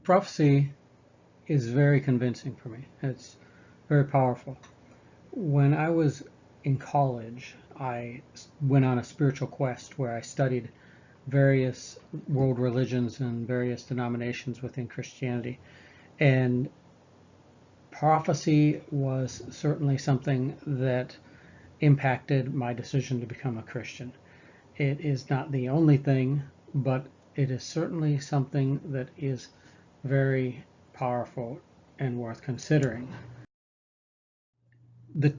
Prophecy is very convincing for me. It's very powerful. When I was in college, I went on a spiritual quest where I studied various world religions and various denominations within Christianity. And prophecy was certainly something that impacted my decision to become a Christian. It is not the only thing, but it is certainly something that is very powerful and worth considering. The,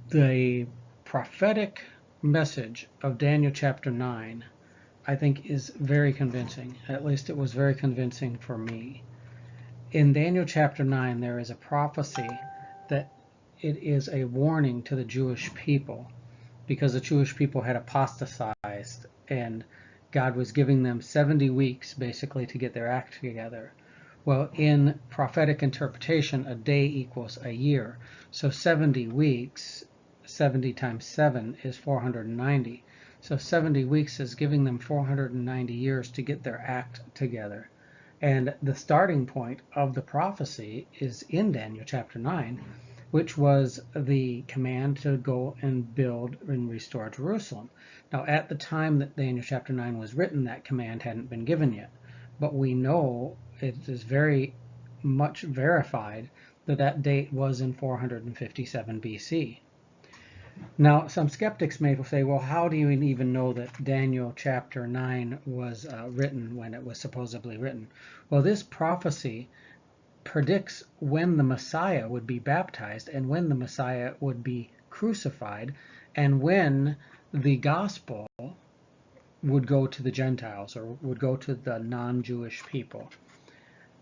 the prophetic message of Daniel chapter 9, I think, is very convincing. At least it was very convincing for me. In Daniel chapter 9, there is a prophecy that it is a warning to the Jewish people because the Jewish people had apostatized and God was giving them 70 weeks basically to get their act together. Well, in prophetic interpretation, a day equals a year. So 70 weeks, 70 times 7 is 490. So 70 weeks is giving them 490 years to get their act together. And the starting point of the prophecy is in Daniel chapter 9, which was the command to go and build and restore Jerusalem. Now, at the time that Daniel chapter 9 was written, that command hadn't been given yet. But we know it is very much verified that that date was in 457 BC. Now, some skeptics may say, well, how do you even know that Daniel chapter 9 was written when it was supposedly written? Well, this prophecy predicts when the Messiah would be baptized and when the Messiah would be crucified and when the gospel would go to the Gentiles or would go to the non-Jewish people.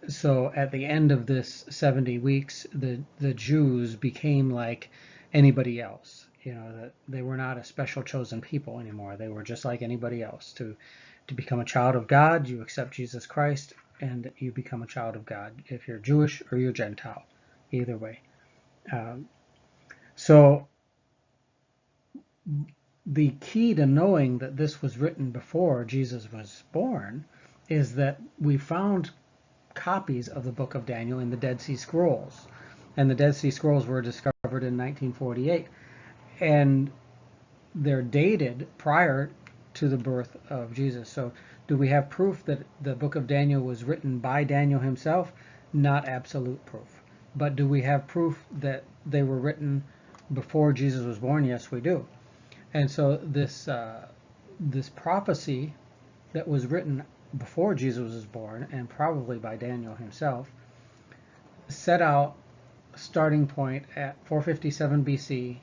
So at the end of this 70 weeks, the Jews became like anybody else. That they were not a special chosen people anymore. They were just like anybody else. To become a child of God, you accept Jesus Christ and you become a child of God, if you're Jewish or you're Gentile, either way. So the key to knowing that this was written before Jesus was born is that we found copies of the book of Daniel in the Dead Sea Scrolls. And the Dead Sea Scrolls were discovered in 1948. And they're dated prior to the birth of Jesus. So do we have proof that the book of Daniel was written by Daniel himself? Not absolute proof. But do we have proof that they were written before Jesus was born? Yes, we do. And so this prophecy that was written before Jesus was born, and probably by Daniel himself, set out starting point at 457 BC,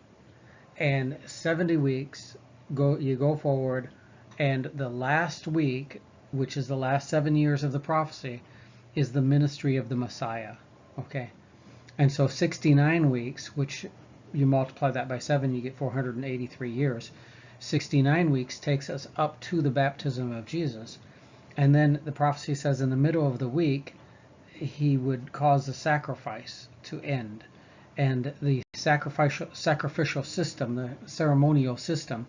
and 70 weeks you go forward, and the last week, which is the last 7 years of the prophecy, is the ministry of the Messiah. Okay, and so 69 weeks, which you multiply that by 7, you get 483 years. 69 weeks takes us up to the baptism of Jesus. And then the prophecy says in the middle of the week, he would cause the sacrifice to end. And the sacrificial system, the ceremonial system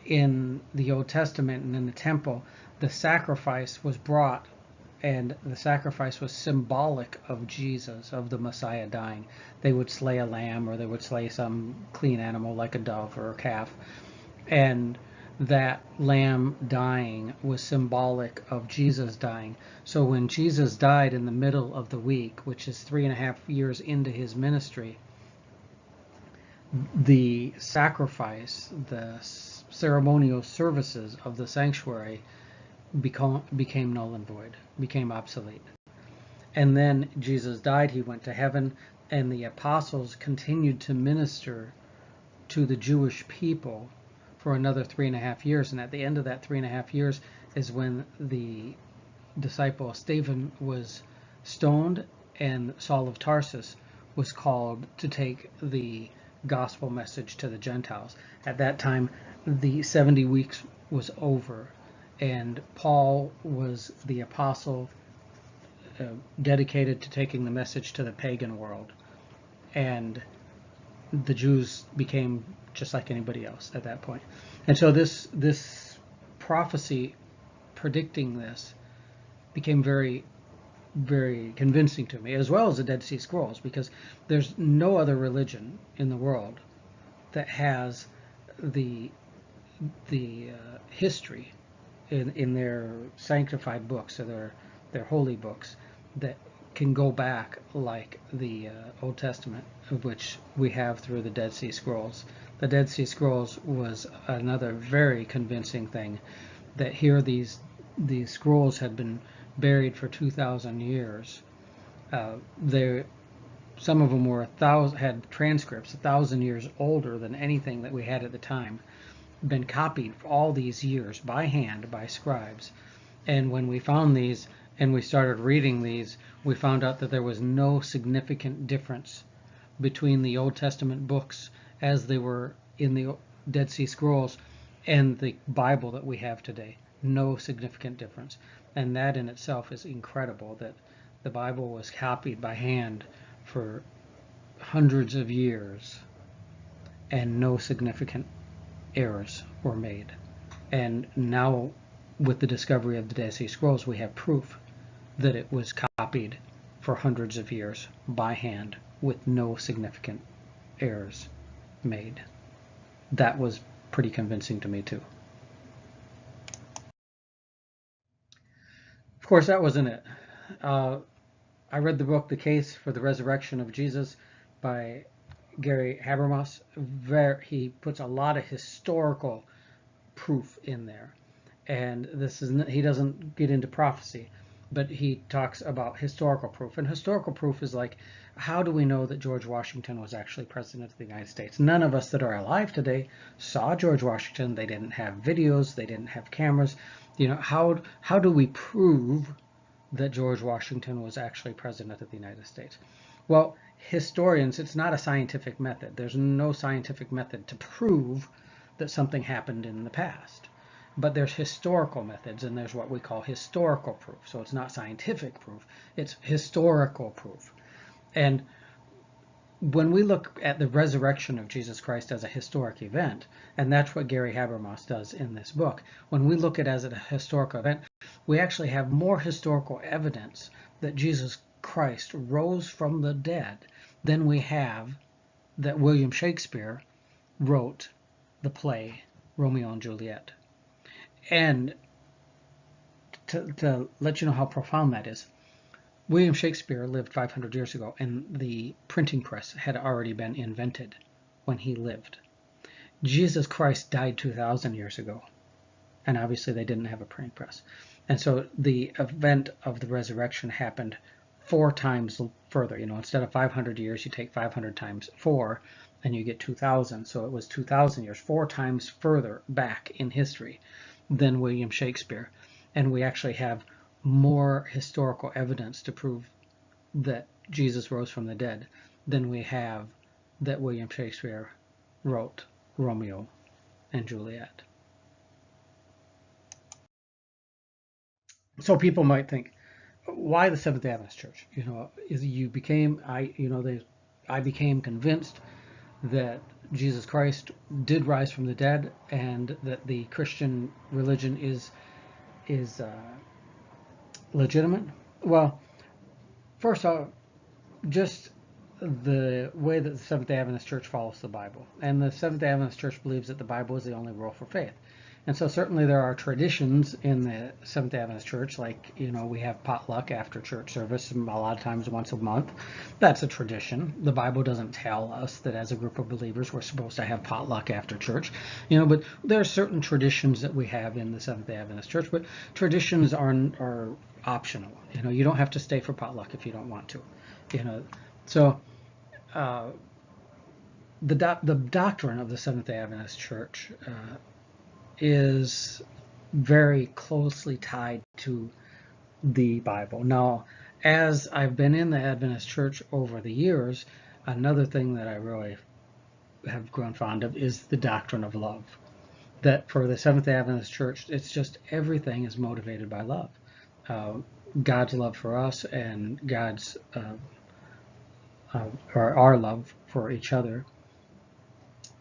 in the Old Testament and in the temple, the sacrifice was brought, and the sacrifice was symbolic of Jesus, of the Messiah dying. They would slay a lamb, or they would slay some clean animal like a dove or a calf. And that lamb dying was symbolic of Jesus dying. So when Jesus died in the middle of the week, which is 3.5 years into his ministry, the sacrifice, the ceremonial services of the sanctuary became null and void, became obsolete. And then Jesus died, he went to heaven, and the apostles continued to minister to the Jewish people for another 3.5 years. And at the end of that 3.5 years is when the disciple Stephen was stoned, and Saul of Tarsus was called to take the gospel message to the Gentiles. At that time, the 70 weeks was over, and Paul was the apostle dedicated to taking the message to the pagan world. And the Jews became just like anybody else at that point. And so this prophecy predicting this became very very convincing to me, as well as the Dead Sea Scrolls, because there's no other religion in the world that has the history in their sanctified books, or their holy books, that can go back like the Old Testament, of which we have through the Dead Sea Scrolls. The Dead Sea Scrolls was another very convincing thing, that here these scrolls had been buried for 2,000 years. They Some of them were had transcripts 1,000 years older than anything that we had at the time, been copied for all these years by hand by scribes. And when we found these and we started reading these, we found out that there was no significant difference between the Old Testament books as they were in the Dead Sea Scrolls and the Bible that we have today. No significant difference. And that in itself is incredible, that the Bible was copied by hand for hundreds of years and no significant errors were made. And now, with the discovery of the Dead Sea Scrolls, we have proof that it was copied for hundreds of years by hand with no significant errors made. That was pretty convincing to me too. Of course, that wasn't it. I read the book The Case for the Resurrection of Jesus by Gary Habermas. He puts a lot of historical proof in there, and he doesn't get into prophecy, but he talks about historical proof. And historical proof is like, how do we know that George Washington was actually president of the United States? None of us that are alive today saw George Washington. They didn't have videos, they didn't have cameras. How do we prove that George Washington was actually president of the United States? Well, historians, it's not a scientific method. There's no scientific method to prove that something happened in the past. But there's historical methods, and there's what we call historical proof. So it's not scientific proof, it's historical proof. And when we look at the resurrection of Jesus Christ as a historic event, and that's what Gary Habermas does in this book, when we look at it as a historical event, we actually have more historical evidence that Jesus Christ rose from the dead than we have that William Shakespeare wrote the play Romeo and Juliet. And to let you know how profound that is, William Shakespeare lived 500 years ago, and the printing press had already been invented when he lived. Jesus Christ died 2,000 years ago, and obviously they didn't have a printing press. And so the event of the resurrection happened 4 times further. Instead of 500 years, you take 500 times 4, and you get 2,000. So it was 2,000 years, 4 times further back in history than William Shakespeare. And we actually have more historical evidence to prove that Jesus rose from the dead than we have that William Shakespeare wrote Romeo and Juliet. So people might think, why the Seventh-day Adventist Church? I became convinced that Jesus Christ did rise from the dead, and that the Christian religion is legitimate. Well, first off, just the way that the Seventh-day Adventist Church follows the Bible. And the Seventh-day Adventist Church believes that the Bible is the only rule for faith. And so certainly there are traditions in the Seventh-day Adventist Church, like, we have potluck after church service a lot of times once a month. That's a tradition. The Bible doesn't tell us that as a group of believers we're supposed to have potluck after church, but there are certain traditions that we have in the Seventh-day Adventist Church, but traditions are optional. You don't have to stay for potluck if you don't want to. So the doctrine of the Seventh-day Adventist Church is very closely tied to the Bible. Now, as I've been in the Adventist Church over the years, another thing that I really have grown fond of is the doctrine of love. That for the Seventh-day Adventist Church, it's just everything is motivated by love. God's love for us, and God's or our love for each other.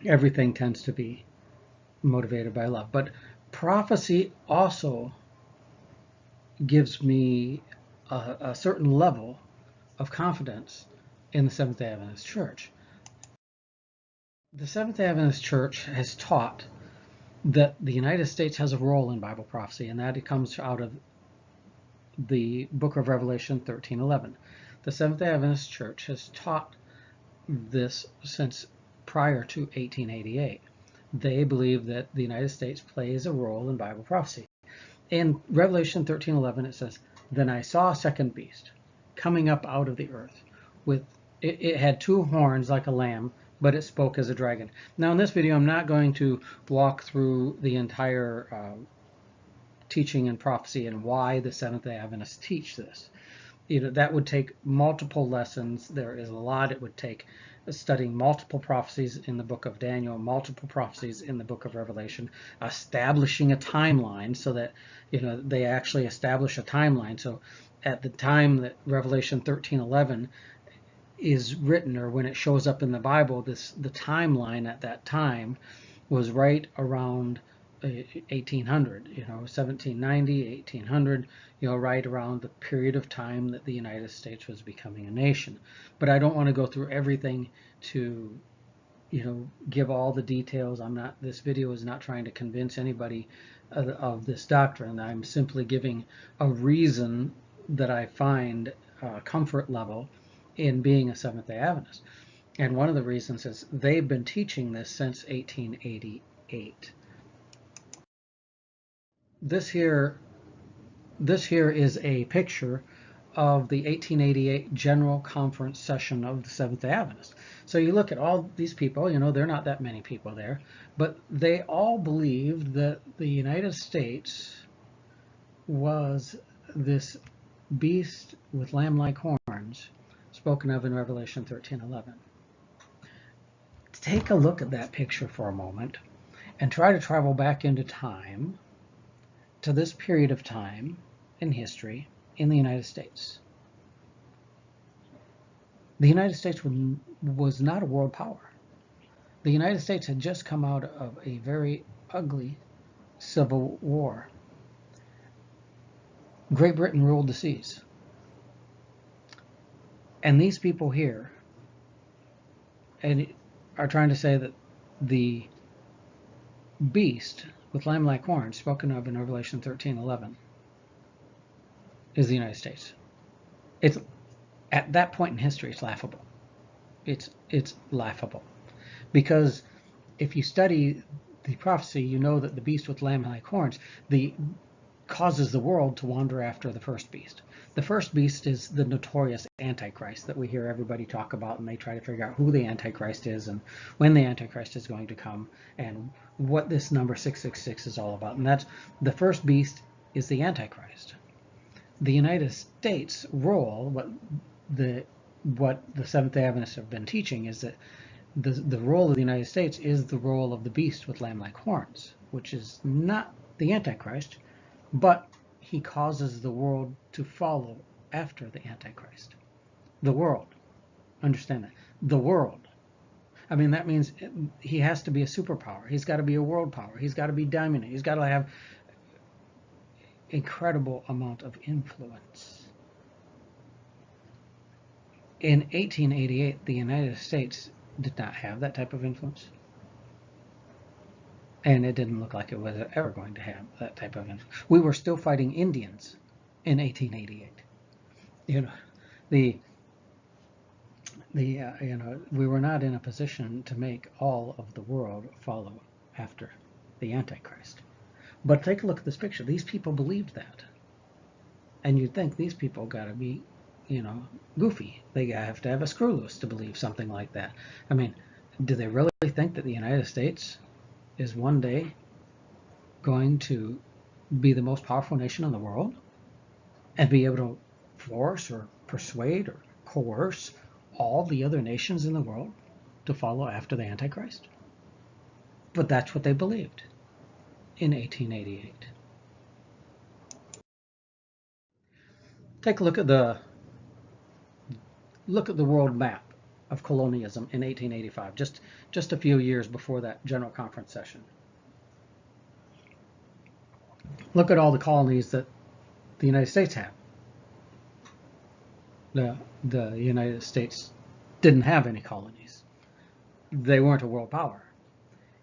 Everything tends to be motivated by love. But prophecy also gives me a certain level of confidence in the Seventh-day Adventist Church. The Seventh-day Adventist Church has taught that the United States has a role in Bible prophecy, and that it comes out of the book of Revelation 13:11. The Seventh-day Adventist Church has taught this since prior to 1888. They believe that the United States plays a role in Bible prophecy. In Revelation 13:11 it says, "Then I saw a second beast coming up out of the earth. It had two horns like a lamb, but it spoke as a dragon." Now in this video I'm not going to walk through the entire teaching and prophecy and why the Seventh-day Adventists teach this. That would take multiple lessons. There is a lot it would take, studying multiple prophecies in the book of Daniel, multiple prophecies in the book of Revelation, establishing a timeline so that they actually establish a timeline. So at the time that Revelation 13:11 is written, or when it shows up in the Bible, the timeline at that time was right around 1800, 1790, 1800, right around the period of time that the United States was becoming a nation. But I don't want to go through everything to, give all the details. This video is not trying to convince anybody of this doctrine. I'm simply giving a reason that I find comfort level in being a Seventh-day Adventist. And one of the reasons is they've been teaching this since 1888. This here is a picture of the 1888 General Conference session of the Seventh-day Adventists. So you look at all these people, there are not that many people there, but they all believed that the United States was this beast with lamb-like horns spoken of in Revelation 13:11. Take a look at that picture for a moment and try to travel back into time to this period of time in history in the United States. The United States was not a world power. The United States had just come out of a very ugly civil war. Great Britain ruled the seas. And these people here are trying to say that the beast with lamb-like horns spoken of in Revelation 13:11 is the United States. It's at that point in history, it's laughable. It's laughable, because if you study the prophecy, you know that the beast with lamb-like horns causes the world to wander after the first beast. The first beast is the notorious Antichrist that we hear everybody talk about, and they try to figure out who the Antichrist is and when the Antichrist is going to come and what this number 666 is all about. And that's the first beast is the Antichrist. The United States role, what the Seventh-day Adventists have been teaching, is that the role of the United States is the role of the beast with lamb-like horns, which is not the Antichrist, but he causes the world to follow after the Antichrist. The world. Understand that. The world. I mean, that means he has to be a superpower. He's got to be a world power. He's got to be dominant. He's got to have incredible amount of influence. In 1888, the United States did not have that type of influence. And it didn't look like it was ever going to have that type of influence. We were still fighting Indians in 1888. We were not in a position to make all of the world follow after the Antichrist. But take a look at this picture. These people believed that. And you'd think these people got to be, goofy. They have to have a screw loose to believe something like that. I mean, do they really think that the United States is one day going to be the most powerful nation in the world and be able to force or persuade or coerce all the other nations in the world to follow after the Antichrist? But that's what they believed in 1888. Take a look at the world map of colonialism in 1885, just a few years before that General Conference session. Look at all the colonies that the United States had. the United States didn't have any colonies. They weren't a world power.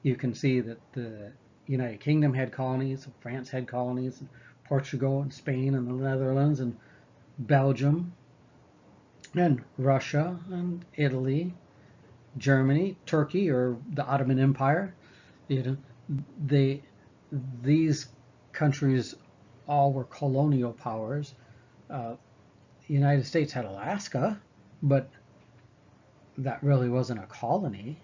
You can see that the United Kingdom had colonies, France had colonies, Portugal and Spain and the Netherlands and Belgium and Russia and Italy, Germany, Turkey, or the Ottoman Empire. You know, they these countries all were colonial powers. The United States had Alaska, but that really wasn't a colony.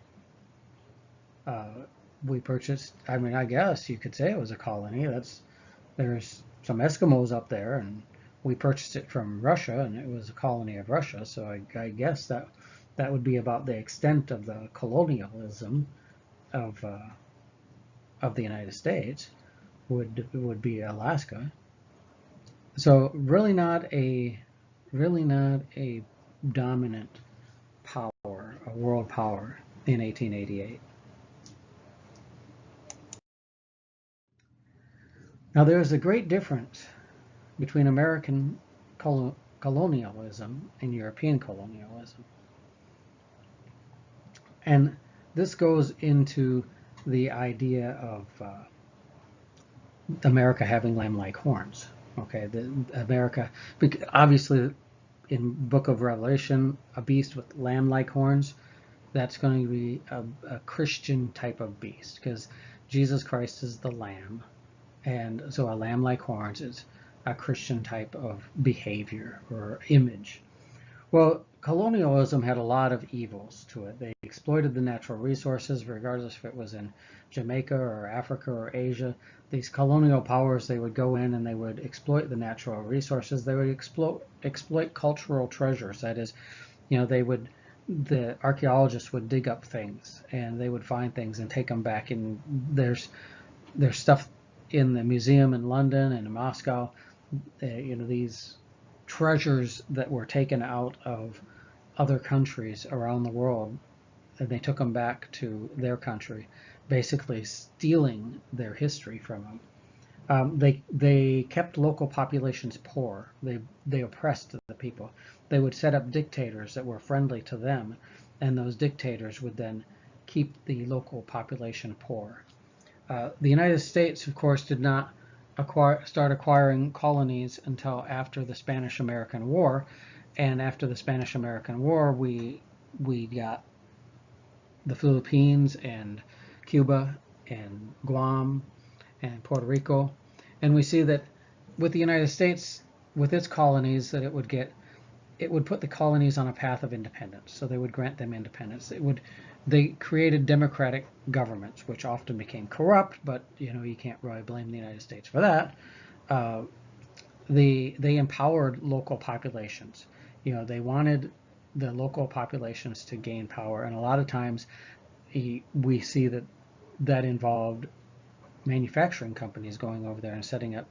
We purchased, I mean, I guess you could say it was a colony. There's some Eskimos up there, and we purchased it from Russia, and it was a colony of Russia. So I guess that would be about the extent of the colonialism of the United States would be Alaska. So really not a dominant power, a world power in 1888. Now there's a great difference between American colonialism and European colonialism. And this goes into the idea of America having lamb-like horns. Okay, America, obviously in Book of Revelation, a beast with lamb-like horns, that's going to be a Christian type of beast, because Jesus Christ is the lamb, and so a lamb-like horns is a Christian type of behavior or image. Well, colonialism had a lot of evils to it. They exploited the natural resources, regardless if it was in Jamaica or Africa or Asia. These colonial powers, they would go in and they would exploit the natural resources. They would exploit cultural treasures. That is, the archaeologists would dig up things and they would find things and take them back. And there's stuff in the museum in London and in Moscow. These treasures that were taken out of other countries around the world, and they took them back to their country, basically stealing their history from them. They kept local populations poor. They oppressed the people. They would set up dictators that were friendly to them, and those dictators would then keep the local population poor. The United States, of course, did not start acquiring colonies until after the Spanish-American War, and after the Spanish-American War, we got the Philippines and Cuba and Guam and Puerto Rico, and we see that with the United States, with its colonies, that it would put the colonies on a path of independence. So they would grant them independence. They created democratic governments, which often became corrupt, but you can't really blame the United States for that. They empowered local populations. They wanted the local populations to gain power, and a lot of times we see that involved manufacturing companies going over there and setting up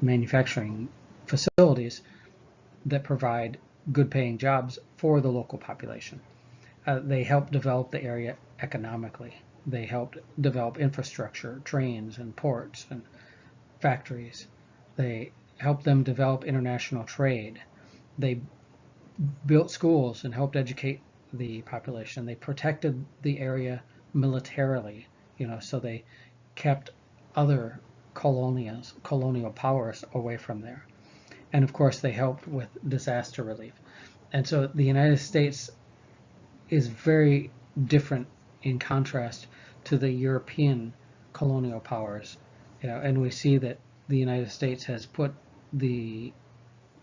manufacturing facilities that provide good paying jobs for the local population. They helped develop the area economically. They helped develop infrastructure, trains and ports and factories. They helped them develop international trade. They built schools and helped educate the population. They protected the area militarily, so they kept other colonial powers away from there. And of course, they helped with disaster relief. And so the United States is very different in contrast to the European colonial powers. And we see that the United States has put the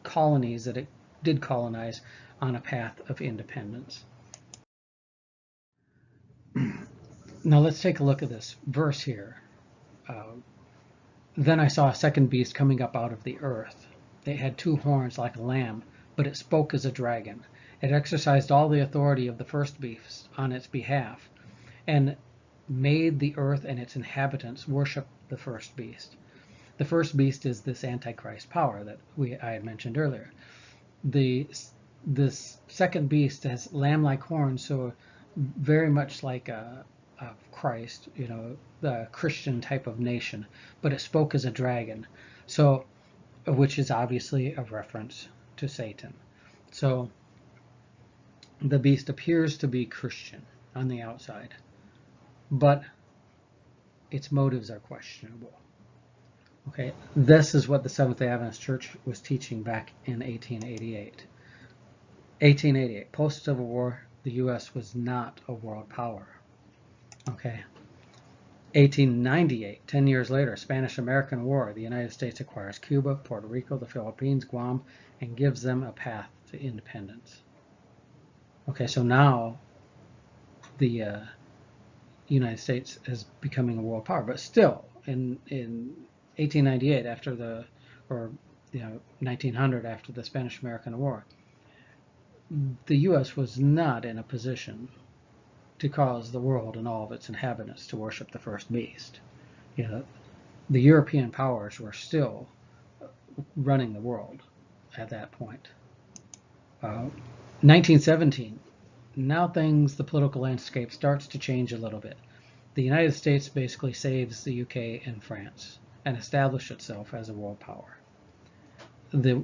colonies that it did colonize on a path of independence. Now let's take a look at this verse here. Then I saw a second beast coming up out of the earth. It had two horns like a lamb, but it spoke as a dragon. It exercised all the authority of the first beast on its behalf, and made the earth and its inhabitants worship the first beast. The first beast is this Antichrist power that I had mentioned earlier. This second beast has lamb-like horns, so very much like a Christ, the Christian type of nation, but it spoke as a dragon, so which is obviously a reference to Satan. So the beast appears to be Christian on the outside, but its motives are questionable. Okay, this is what the Seventh-day Adventist Church was teaching back in 1888. 1888, post-Civil War, the U.S. was not a world power. Okay. 1898, 10 years later, Spanish-American War, the United States acquires Cuba, Puerto Rico, the Philippines, Guam, and gives them a path to independence. Okay, so now the United States is becoming a world power, but still, in 1898, after the, or 1900, after the Spanish-American War, the U.S. was not in a position to cause the world and all of its inhabitants to worship the first beast. The European powers were still running the world at that point. 1917, now the political landscape starts to change a little bit. The United States basically saves the UK and France and establishes itself as a world power. The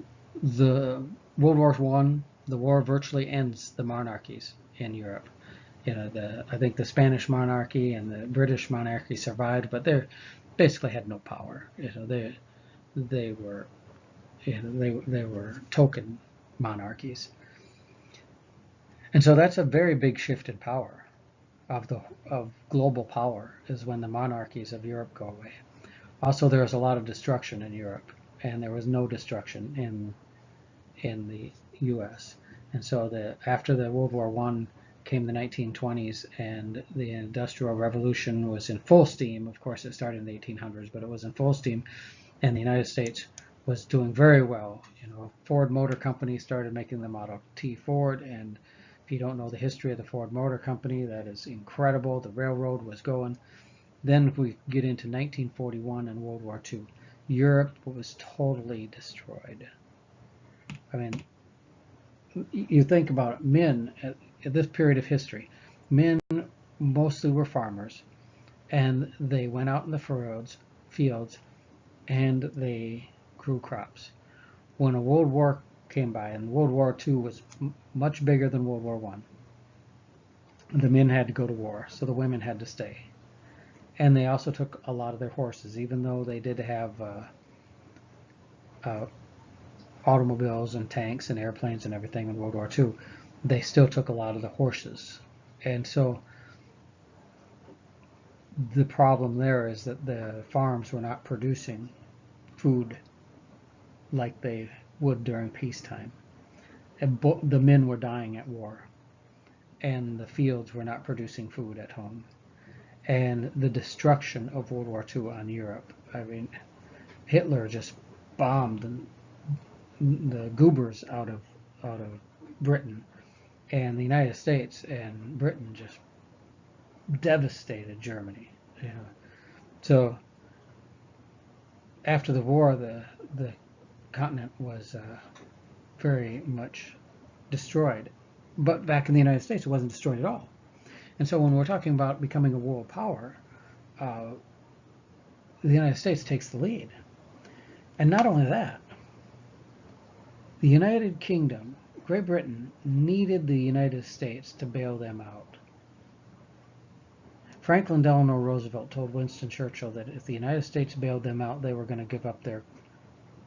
World War I, the war virtually ends the monarchies in Europe. I think the Spanish monarchy and the British monarchy survived, but they basically had no power. They were token monarchies, and so that's a very big shift in power of global power, is when the monarchies of Europe go away. Also, there was a lot of destruction in Europe, and there was no destruction in the U.S. And so after the World War I came the 1920s, and the Industrial Revolution was in full steam. Of course, it started in the 1800s, but it was in full steam, and the United States was doing very well. Ford Motor Company started making the Model T Ford, and if you don't know the history of the Ford Motor Company, that is incredible. The railroad was going. Then we get into 1941 and World War II. Europe was totally destroyed. I mean, you think about it, men at this period of history, men mostly were farmers, and they went out in the fields, and they grew crops. When a World War came by, and World War II was much bigger than World War I, the men had to go to war, so the women had to stay. And they also took a lot of their horses, even though they did have automobiles and tanks and airplanes and everything in World War II. They still took a lot of the horses. And so the problem there is that the farms were not producing food like they would during peacetime. And the men were dying at war, and the fields were not producing food at home. And the destruction of World War II on Europe. I mean, Hitler just bombed the goobers out of Britain, and the United States and Britain just devastated Germany. So after the war, the continent was very much destroyed. But back in the United States, it wasn't destroyed at all. And so when we're talking about becoming a world power, the United States takes the lead. And not only that, the United Kingdom, Great Britain, needed the United States to bail them out. Franklin Delano Roosevelt told Winston Churchill that if the United States bailed them out, they were going to give up their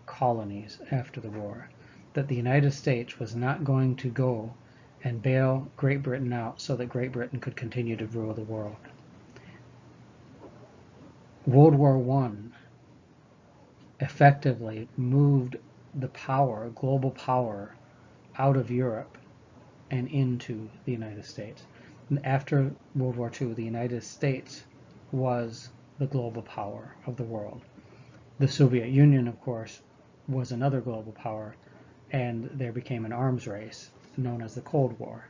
colonies after the war. That the United States was not going to go and bail Great Britain out so that Great Britain could continue to rule the world. World War I effectively moved the power, global power, out of Europe and into the United States. And after World War II, the United States was the global power of the world. The Soviet Union, of course, was another global power, and there became an arms race known as the Cold War.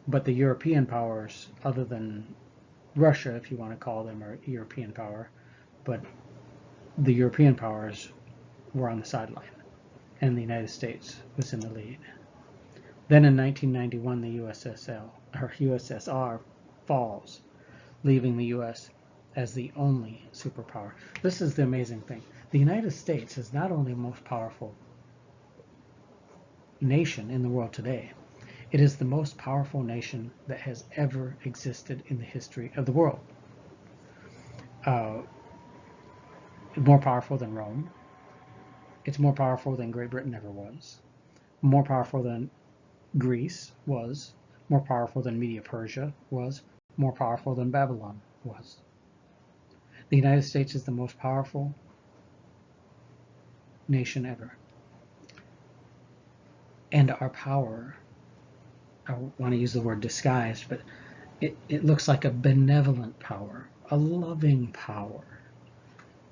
But the European powers, other than Russia, if you want to call them a European power, but the European powers were on the sideline, and the United States was in the lead. Then in 1991, the USSR falls, leaving the US as the only superpower. This is the amazing thing. The United States is not only the most powerful nation in the world today. It is the most powerful nation that has ever existed in the history of the world. More powerful than Rome. It's more powerful than Great Britain ever was. More powerful than Greece was. More powerful than Media-Persia was. More powerful than Babylon was. The United States is the most powerful nation ever. And our power, I want to use the word disguised, but it looks like a benevolent power, a loving power.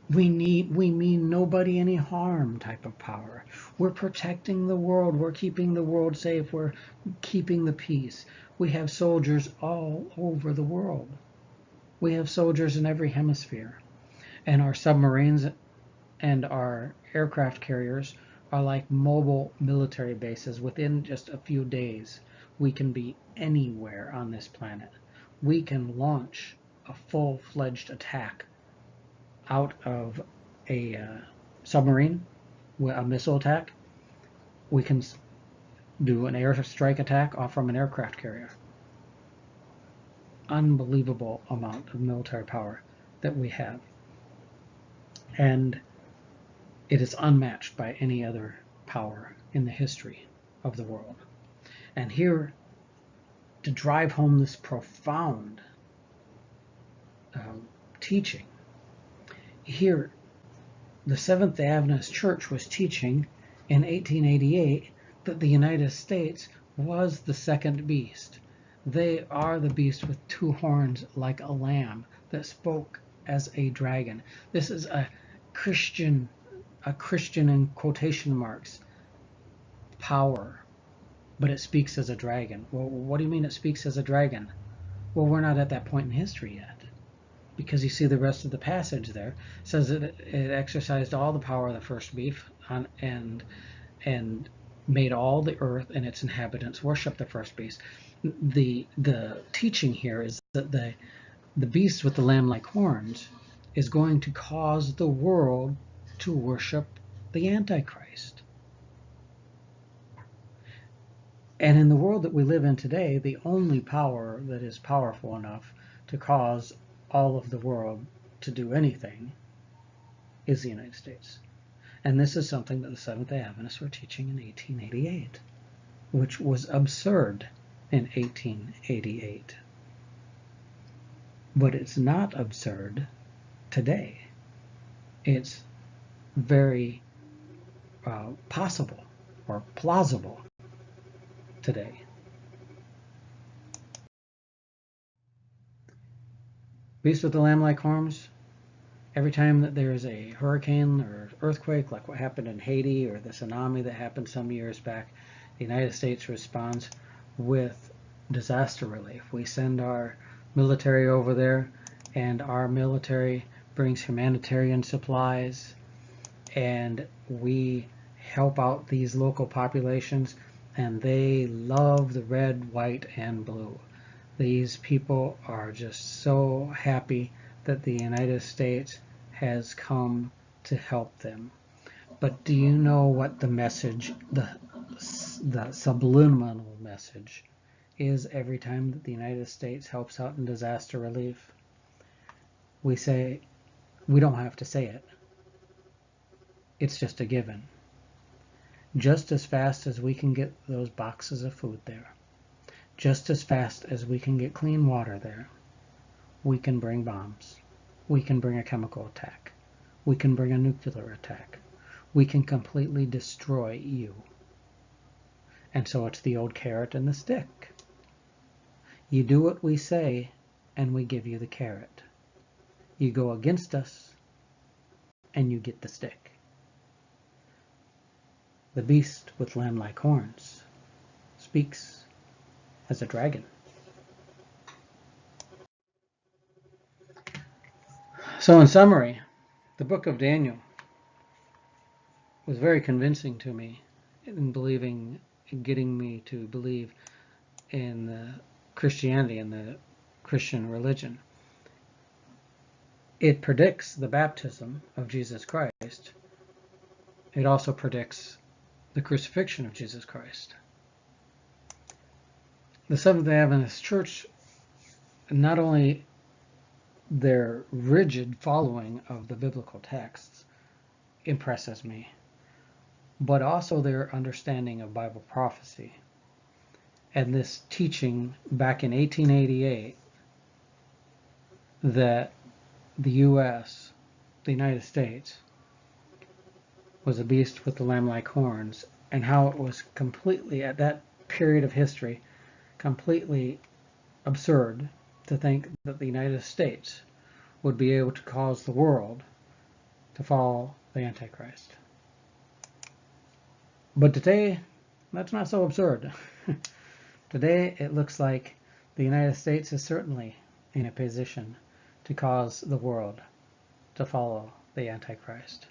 We mean nobody any harm type of power. We're protecting the world. We're keeping the world safe. We're keeping the peace. We have soldiers all over the world. We have soldiers in every hemisphere. And our submarines and our aircraft carriers are like mobile military bases. Within just a few days, we can be anywhere on this planet. We can launch a full-fledged attack out of a submarine, a missile attack. We can do an airstrike attack off from an aircraft carrier. Unbelievable amount of military power that we have. And it is unmatched by any other power in the history of the world. And here, to drive home this profound teaching, here the Seventh-day Adventist Church was teaching in 1888 that the United States was the second beast. They are the beast with two horns like a lamb that spoke as a dragon. This is a Christian in quotation marks power, but it speaks as a dragon. Well, what do you mean it speaks as a dragon? Well, we're not at that point in history yet, because you see the rest of the passage there says that it exercised all the power of the first beast and made all the earth and its inhabitants worship the first beast. The teaching here is that the beast with the lamb-like horns is going to cause the world to worship the Antichrist. And in the world that we live in today, the only power that is powerful enough to cause all of the world to do anything is the United States. And this is something that the Seventh-day Adventists were teaching in 1888, which was absurd in 1888. But it's not absurd today. It's very possible or plausible today. Beast with the lamb-like horns. Every time that there's a hurricane or earthquake, like what happened in Haiti or the tsunami that happened some years back, the United States responds with disaster relief. We send our military over there, and our military brings humanitarian supplies, and we help out these local populations, and they love the red, white, and blue. These people are just so happy that the United States has come to help them. But do you know what the message, the subliminal message is every time that the United States helps out in disaster relief? We say, we don't have to say it. It's just a given. Just as fast as we can get those boxes of food there, just as fast as we can get clean water there, we can bring bombs. We can bring a chemical attack. We can bring a nuclear attack. We can completely destroy you. And so it's the old carrot and the stick. You do what we say, and we give you the carrot. You go against us, and you get the stick. The beast with lamb-like horns speaks as a dragon. So in summary, the book of Daniel was very convincing to me in getting me to believe in Christianity and the Christian religion. It predicts the baptism of Jesus Christ. It also predicts the crucifixion of Jesus Christ. The Seventh-day Adventist Church, not only their rigid following of the biblical texts impresses me, but also their understanding of Bible prophecy. And this teaching back in 1888 that the U.S., the United States, was a beast with the lamb-like horns, and how it was completely, at that period of history, completely absurd to think that the United States would be able to cause the world to follow the Antichrist. But today, that's not so absurd. Today, it looks like the United States is certainly in a position to cause the world to follow the Antichrist.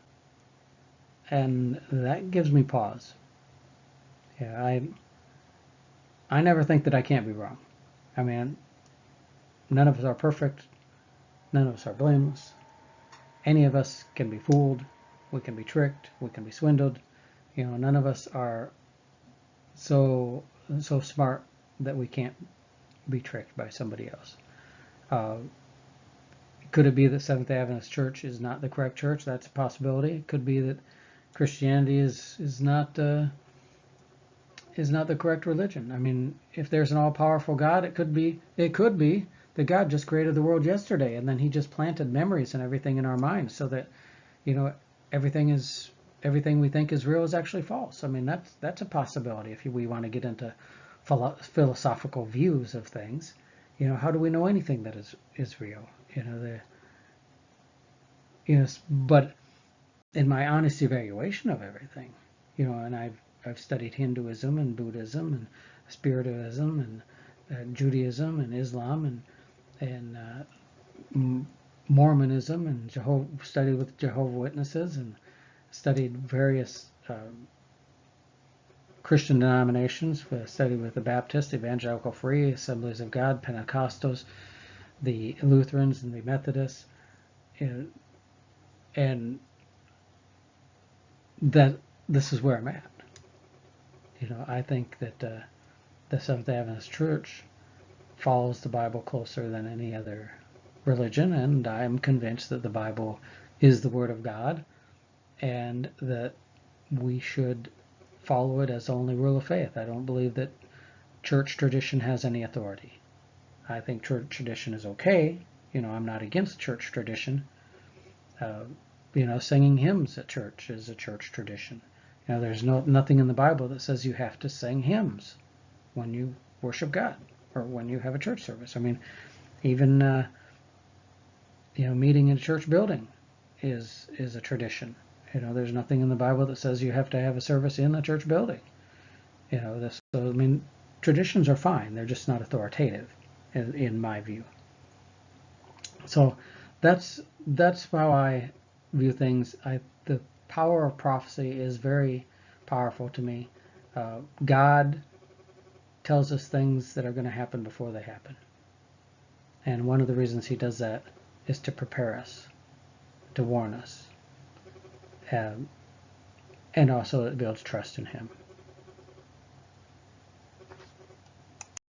And that gives me pause. Yeah, I never think that I can't be wrong. I mean, none of us are perfect. None of us are blameless. Any of us can be fooled. We can be tricked. We can be swindled. None of us are so smart that we can't be tricked by somebody else. Could it be that Seventh-day Adventist Church is not the correct church? That's a possibility. It could be that Christianity is not the correct religion. I mean, if there's an all-powerful God, it could be that God just created the world yesterday, and then He just planted memories and everything in our minds, so that everything we think is real is actually false. I mean, that's a possibility if we want to get into philosophical views of things. How do we know anything that is real? But in my honest evaluation of everything, and I've studied Hinduism and Buddhism and Spiritism and Judaism and Islam and Mormonism, and studied with Jehovah's Witnesses, and studied various Christian denominations. Studied with the Baptist, Evangelical Free, Assemblies of God, Pentecostals, the Lutherans, and the Methodists, and that this is where I'm at. I think that the Seventh-day Adventist Church follows the Bible closer than any other religion, and I'm convinced that the Bible is the Word of God, and that we should follow it as the only rule of faith. I don't believe that church tradition has any authority. I think church tradition is okay. I'm not against church tradition. Singing hymns at church is a church tradition. There's nothing in the Bible that says you have to sing hymns when you worship God or when you have a church service. I mean, even meeting in a church building is a tradition. There's nothing in the Bible that says you have to have a service in a church building. Traditions are fine. They're just not authoritative, in my view. So that's how I view things. The power of prophecy is very powerful to me. God tells us things that are going to happen before they happen. And one of the reasons He does that is to prepare us, to warn us, and also to build trust in Him.